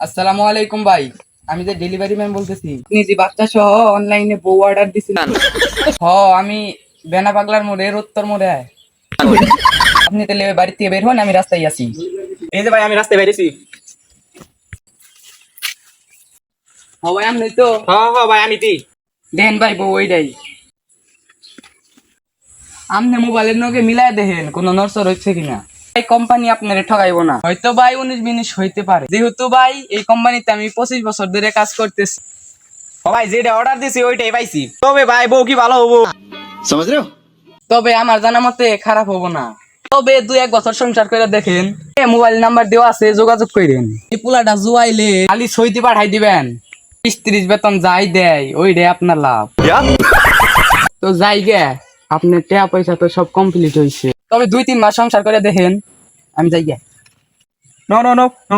আসসালামু আলাইকুম ভাই, আমি যে ডেলিভারি ম্যান বলতেছি। আপনি যে বাচ্চা সহ অনলাইনে বউ অর্ডার দিছিলেন? আমি বেনা পাগলার মোড়ে উত্তর মোড়ে আয়। আপনি তাহলে বাড়ি থেকে বের হন, আমি রাস্তায় আছি। এই যে ভাই আমি রাস্তায় বেরিয়েছি। ভাই আপনি তো ভাই আমি কি দেন ভাই বউ ওইটাই। আপনি মোবাইলের নগে মিলাই দেখেন কোন নরসর হচ্ছে কিনা। এই কোম্পানি আপনারে ঠকাইবো না। হয়তো ভাই 19-20 হইতে পারে, যেহেতু ভাই এই কোম্পানিতে আমি 25 বছর ধরে কাজ করতেছি। ভাই যেটা অর্ডার দিছি ওইটাই পাইছি। তবে ভাই বউ কি ভালো হবো? তবে আমার জানা মতে খারাপ হবো না। তবে 2-1 বছর সংসার করে দেখেন। মোবাইল নাম্বার দেওয়া আছে, যোগাযোগ করেন। এই পোলাটা জুয়াইলে খালি সইতে পাঠাই দিবেন। 30 বেতন যাই দেয় ওইটাই আপনার লাভ। তো যাই গে, আপনার টাকা পয়সা তো সব কমপ্লিট হয়েছে। তবে 2-3 মাস সংসার করে দেখেন, আমি যাই গে। No no no no